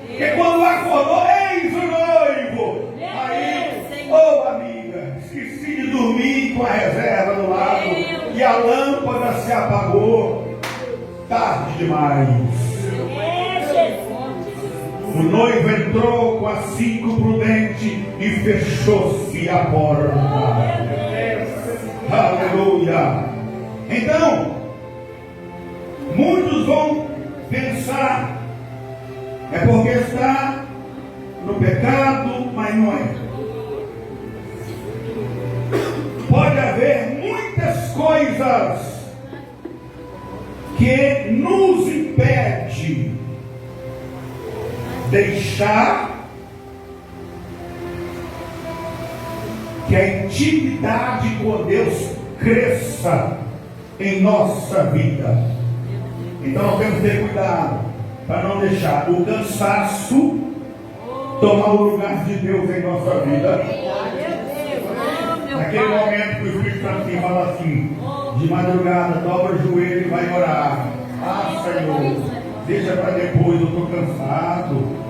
Porque quando acordou, eis o noivo. Aí, amiga, esqueci de dormir com a reserva do lado e a lâmpada se apagou. Tarde demais. O noivo entrou com as 5 prudentes e fechou-se a porta. Aleluia. Então, muitos vão pensar, é porque está no pecado, mas não é. Pode haver muitas coisas que nos impedem deixar que a intimidade com Deus cresça em nossa vida. Então nós temos que ter cuidado para não deixar o cansaço tomar o lugar de Deus em nossa vida. Naquele momento que o Espírito Santo fala assim, de madrugada, dobra o joelho e vai orar. Senhor, deixa para depois, eu estou cansado.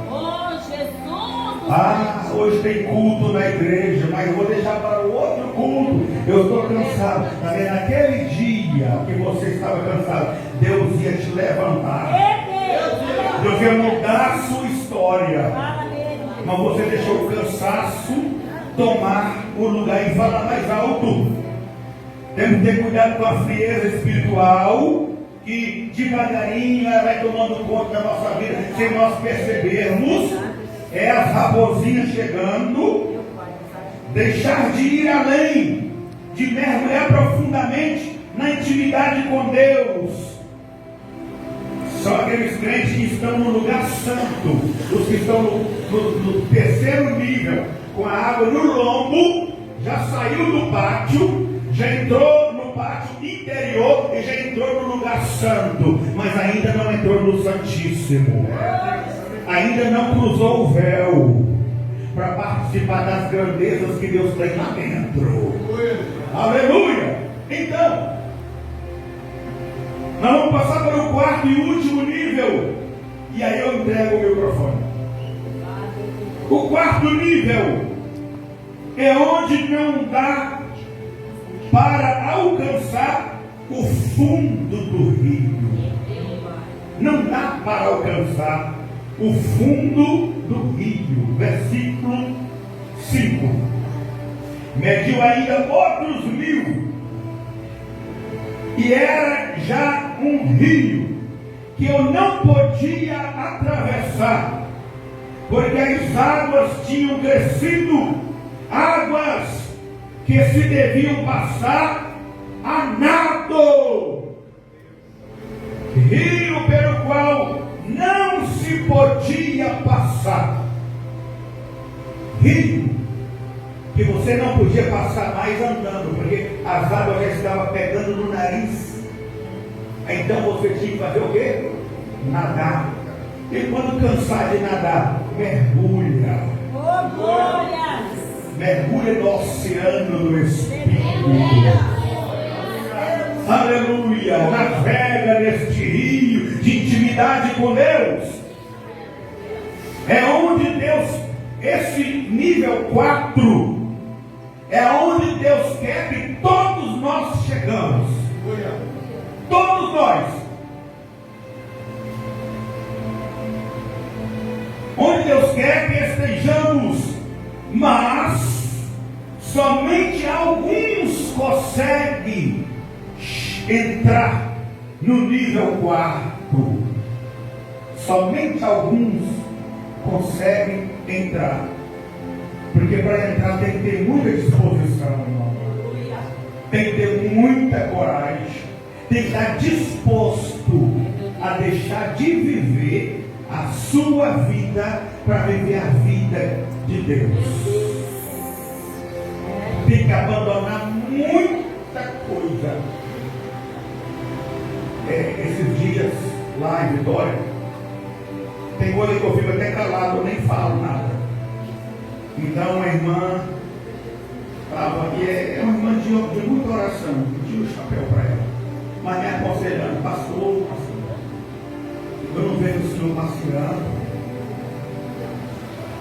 Hoje tem culto na igreja, mas eu vou deixar para o outro culto. Eu estou cansado. Naquele dia que você estava cansado, Deus ia te levantar. Deus ia mudar a sua história. Mas você deixou o cansaço tomar o lugar e falar mais alto. Temos que ter cuidado com a frieza espiritual, que devagarinho ela vai tomando conta da nossa vida, sem nós percebermos. É as raposinhas chegando. Deixar de ir além, de mergulhar profundamente na intimidade com Deus. São aqueles crentes que estão no lugar santo, os que estão no terceiro nível, com a água no lombo, já saiu do pátio, já entrou no pátio interior e já entrou no lugar santo, mas ainda não entrou no Santíssimo. Ainda não cruzou o véu para participar das grandezas que Deus tem lá dentro. Aleluia! Então, nós vamos passar para o 4º e último nível, e aí eu entrego o microfone. O 4º nível é onde não dá para alcançar o fundo do rio. Não dá para alcançar o fundo do rio. Versículo 5. Mediu ainda outros 1000, e era já um rio que eu não podia atravessar, porque as águas tinham crescido, águas que se deviam passar a nado, rio pelo qual não se podia passar, rio que você não podia passar mais andando, porque as águas já estavam pegando no nariz. Então você tinha que fazer o quê? Nadar. E quando cansar de nadar, mergulha. Glórias. Mergulha no oceano do Espírito. Aleluia. Navega neste rio de intimidade com Deus. É onde Deus, esse nível 4, é onde Deus quer que todos nós chegamos. Todos nós. Onde Deus quer que estejamos. Mas somente alguns conseguem entrar no nível 4. Somente alguns conseguem entrar. Porque para entrar tem que ter muita disposição, irmão. Tem que ter muita coragem. Tem que estar disposto a deixar de viver a sua vida para viver a vida de Deus. Tem que abandonar muita coisa. Esses dias lá em Vitória, tem coisa que eu fico até calado, eu nem falo nada. Então a irmã estava aqui, é uma irmã de muita oração, eu tiro o chapéu para ela, mas me aconselhando, pastor, eu não vejo o senhor passeando,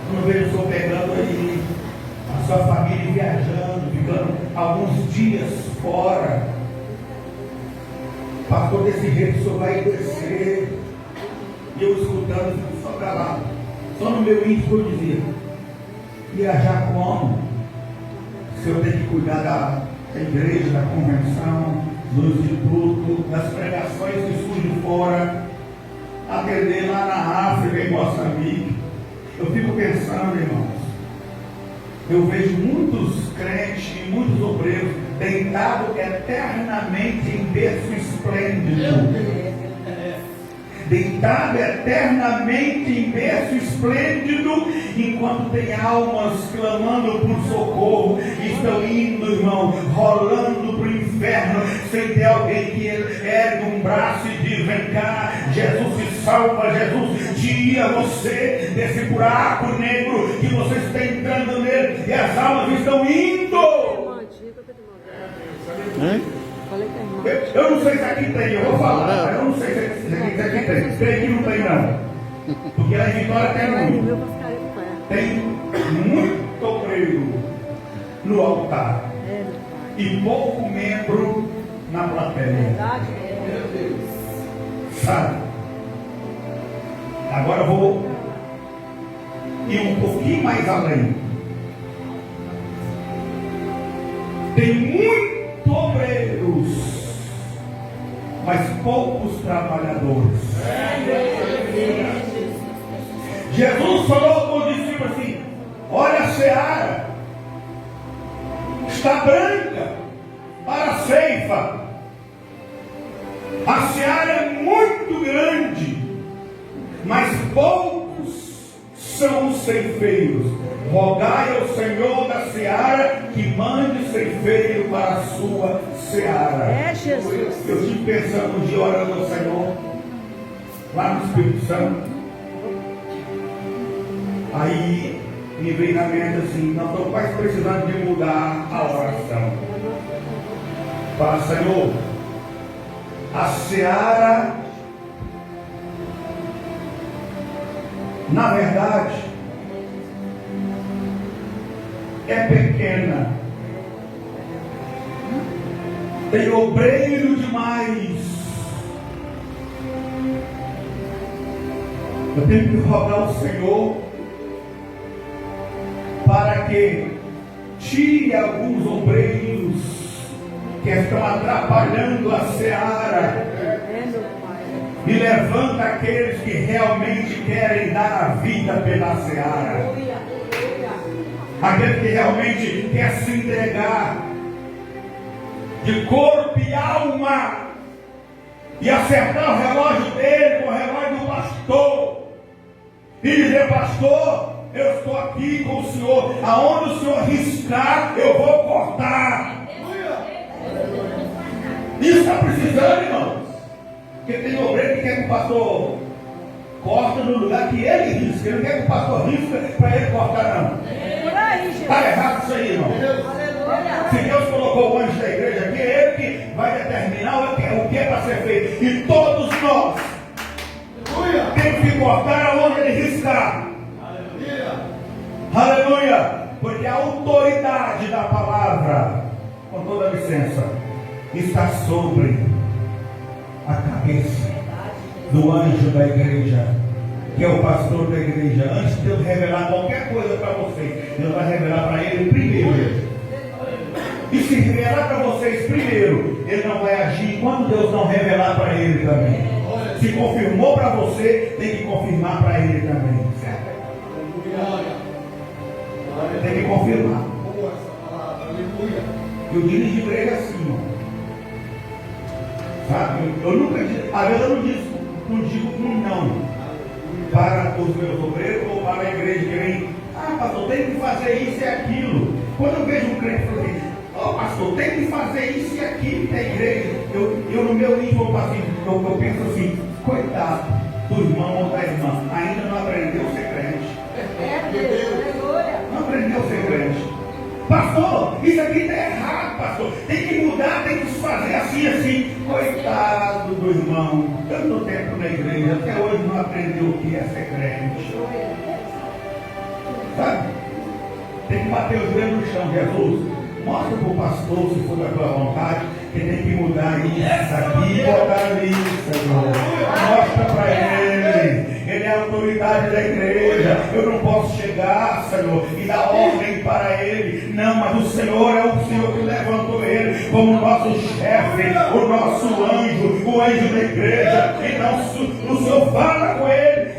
eu não vejo o senhor pegando aí a sua família viajando, ficando alguns dias fora. Pastor, desse jeito o senhor vai descer. E eu escutando, fico só calado. Só no meu íntimo eu dizia: viajar como? Se eu tenho que cuidar da igreja, da convenção, do instituto, das pregações que surgem fora, atender lá na África, em Moçambique. Eu fico pensando, irmãos, eu vejo muitos crentes e muitos obreiros deitados eternamente em berço esplêndido. Deitado eternamente em berço esplêndido, enquanto tem almas clamando por socorro, estão indo, irmão, rolando para o inferno, sem ter alguém que ergue um braço e diz: vem cá, Jesus te salva, Jesus tira você desse buraco negro que você está entrando nele, e as almas estão indo. Eu não sei se aqui tem, eu vou falar. Eu não sei se aqui tem. Tem que não tem, não. Porque lá em Vitória tem muito. Tem muito obreiro no altar. E pouco membro na plateia. Sabe? Agora eu vou ir um pouquinho mais além. Tem muito obreiros, mas poucos trabalhadores. Jesus falou com os discípulos assim: olha, a seara está branca para a ceifa. A seara é muito grande, mas poucos são os ceifeiros. Rogai ao Senhor da seara que mande ceifeiro para a sua seara. É, Jesus. Eu estive pensando um dia orando ao Senhor, lá no Espírito Santo. Aí me veio na mente assim: nós estamos quase precisando de mudar a oração. Fala: Senhor, a seara, na verdade, é pequena, tem obreiro demais. Eu tenho que rogar ao Senhor para que tire alguns obreiros que estão atrapalhando a seara e levanta aqueles que realmente querem dar a vida pela seara. Aquele que realmente quer se entregar de corpo e alma e acertar o relógio dele com o relógio do pastor e dizer: pastor, eu estou aqui com o senhor, aonde o senhor riscar eu vou cortar. Isso está precisando, irmãos. Porque tem obreiro que quer que o pastor corta no lugar que ele risca. Ele não quer que o pastor risca para ele cortar, não. Por aí, Jesus. Está errado isso aí, irmão. Aleluia. Se Deus colocou o anjo da igreja aqui, é ele que vai determinar o que é para ser feito. E todos nós temos que cortar aonde ele riscar. Aleluia. Porque a autoridade da palavra, com toda licença, está sobre a cabeça do anjo da igreja, que é o pastor da igreja. Antes de Deus revelar qualquer coisa para você, Deus vai revelar para ele primeiro. E se revelar para vocês primeiro, ele não vai agir enquanto Deus não revelar para ele também. Se confirmou para você, tem que confirmar para ele também. Certo? Tem que confirmar. E o dirigir de igreja é assim, irmão. Sabe? Eu nunca disse, às vezes eu não digo um não para os meus obreiros ou para a igreja que vem. Ah, pastor, tem que fazer isso e aquilo. Quando eu vejo um crente falando assim, pastor, tem que fazer isso e aquilo da igreja. Eu no meu nível, assim, eu penso assim, coitado do irmão ou da irmã, ainda não aprendeu a ser crente. Não aprendeu a ser crente. Pastor, isso aqui está errado, pastor. Tem que mudar, tem que fazer assim. Coitado do irmão, tanto tempo na igreja, até hoje não aprendeu o que é ser crente. Sabe? Tem que bater os joelhos no chão. Jesus, mostra para o pastor, se for da tua vontade, que tem que mudar isso aqui e botar ali, Senhor. Mostra para ele. Ele é a autoridade da igreja. Eu não posso chegar, Senhor, e dar ordem para ele. Não, mas o Senhor é o Senhor que levantou ele como nosso chefe, o nosso anjo, o anjo da igreja. Então o Senhor fala com ele.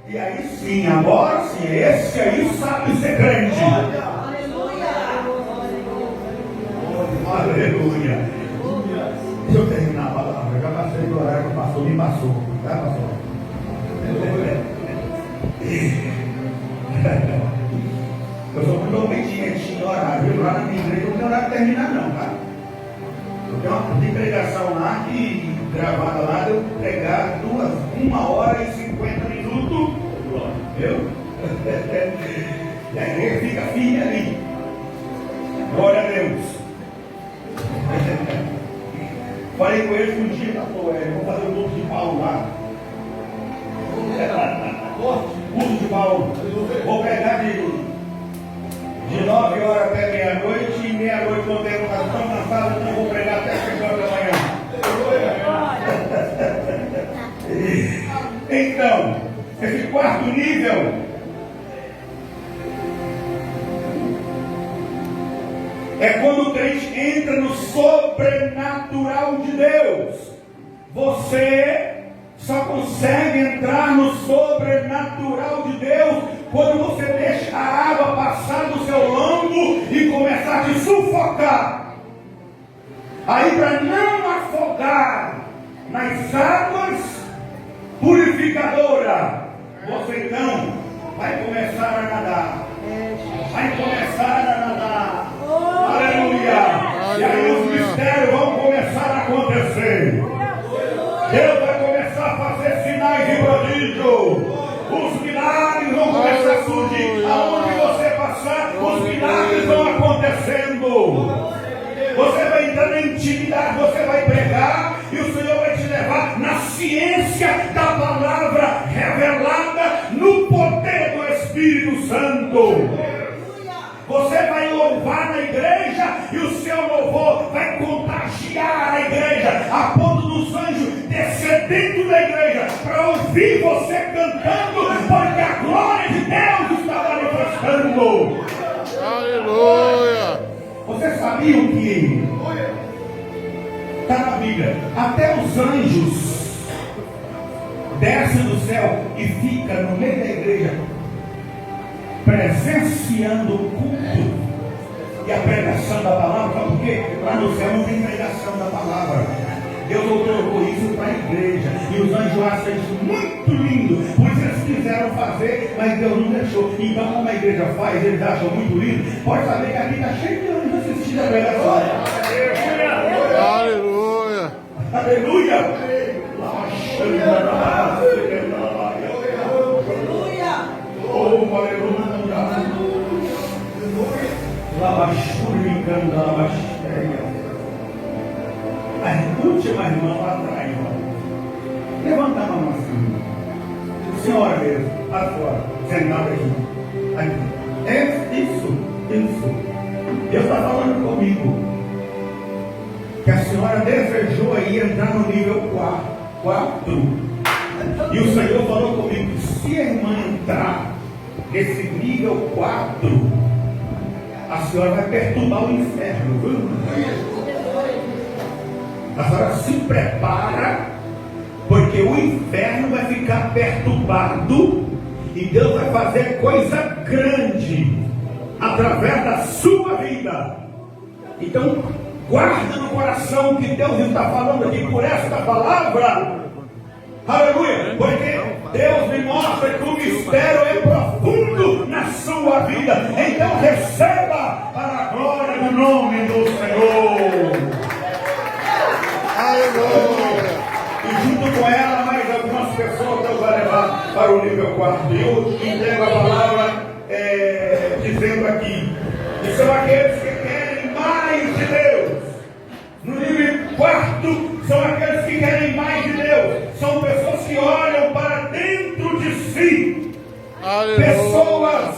E aí sim, agora sim, esse aí sabe ser crente. Aleluia. Deixa eu terminar a palavra. Eu já passei do horário que o pastor me passou. Tá, pastor? Eu sou muito obediente em horário. Lá na minha igreja não tem horário de terminar, não, tá? Eu tenho uma pregação lá que gravada lá, eu pregar 1 hora e 50 minutos. Viu? E a igreja fica firme ali. Glória a Deus. Falei com ele um dia, pastor, vou fazer o curso de Paulo lá. Curso de Paulo. Vou pegar de 9 horas até meia-noite, e meia-noite quando eu estou tão cansado, então vou pregar até 5 horas da manhã. Então, esse quarto nível é quando o crente entra no sobrenatural de Deus. Você só consegue entrar no sobrenatural de Deus quando você deixa a água passar do seu lombo e começar a te sufocar. Aí, para não afogar nas águas purificadoras, você então vai começar a nadar. Vai começar a nadar. Aleluia. E aí os mistérios vão começar a acontecer. Deus vai começar a fazer sinais e prodígios. Os milagres vão começar a surgir. Aonde você passar, os milagres vão acontecendo. Você vai entrar na intimidade, você vai pregar, e o Senhor vai te levar na ciência da palavra revelada no poder do Espírito Santo. Você vai louvar na igreja e o seu louvor vai contagiar a igreja, a ponto dos anjos descer dentro da igreja para ouvir você cantando, porque a glória de Deus está manifestando. Aleluia. Você sabia que está na Bíblia? Até os anjos descem do céu e ficam no meio da igreja presenciando o culto e a pregação da palavra, porque lá no céu não tem pregação da palavra. Deus colocou isso para a igreja, e os anjos acham isso muito lindo, por isso eles quiseram fazer, mas Deus não deixou. Então, como a igreja faz, eles acham muito lindo. Pode saber que aqui está cheio de anjos assistindo a pregação. Aleluia. Aleluia. senhora mesmo, lá fora, sentada aqui. É isso. Deus está falando comigo que a senhora desejou aí entrar no nível 4. E o Senhor falou comigo que se a irmã entrar nesse nível 4, a senhora vai perturbar o inferno, viu? A senhora se prepara, porque o inferno vai ficar perturbado e Deus vai fazer coisa grande através da sua vida. Então, guarda no coração que Deus está falando aqui por esta palavra. Aleluia! Porque Deus me mostra que o mistério é profundo na sua vida. Então receba para a glória do nome do Senhor. Aleluia. E junto com ela, mais algumas pessoas Deus vai levar para o nível 4. E eu entrego a palavra dizendo aqui que são aqueles que querem mais de Deus. No nível 4 são aqueles que querem mais de Deus. São pessoas que olham para dentro de si. Aleluia. Pessoas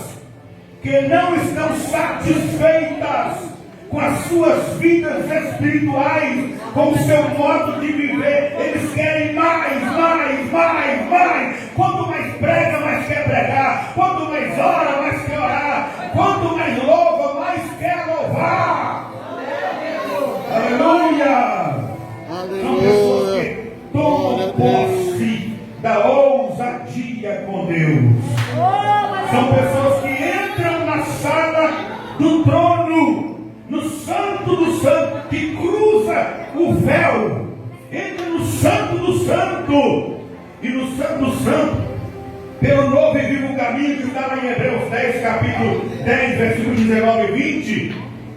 que não estão satisfeitas com as suas vidas espirituais, com o seu modo de viver. Eles querem mais. Quanto mais prega, mais quer pregar. Quanto mais ora, mais quer orar. Quanto mais louva, mais quer louvar. Aleluia! São pessoas que tomam posse da ousadia com Deus. São pessoas que entram na sala do trono, no Santo do Santo, que cruza o véu, entra no Santo do Santo, e no Santo do Santo, pelo novo e vivo caminho que está lá em Hebreus 10, capítulo 10, versículo 19 e 20,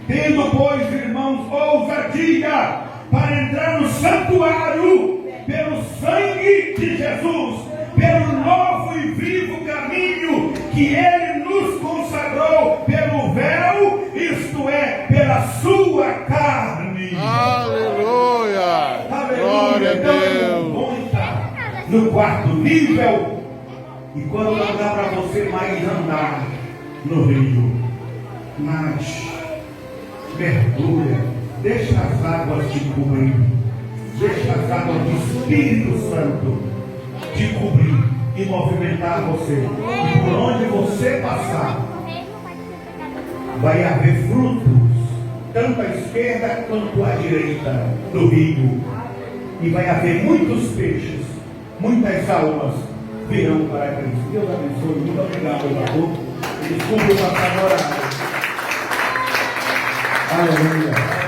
tendo, pois, irmãos, ousadia para entrar no santuário, pelo sangue de Jesus, pelo novo e vivo caminho que Ele nos consagrou, pelo véu, isto é, pela sua carne. Aleluia. Glória a Então, Deus. vamos entrar no 4º nível, e quando não dá para você mais andar no rio, nade, mergulha, deixa as águas te cobrir, deixa as águas do Espírito Santo te cobrir e movimentar você. E por onde você passar, vai haver frutos, tanto à esquerda quanto à direita do rio. E vai haver muitos peixes, muitas almas virão para Cristo. Deus abençoe. Muito obrigado, pastor. Desculpe o passar horário. Aleluia.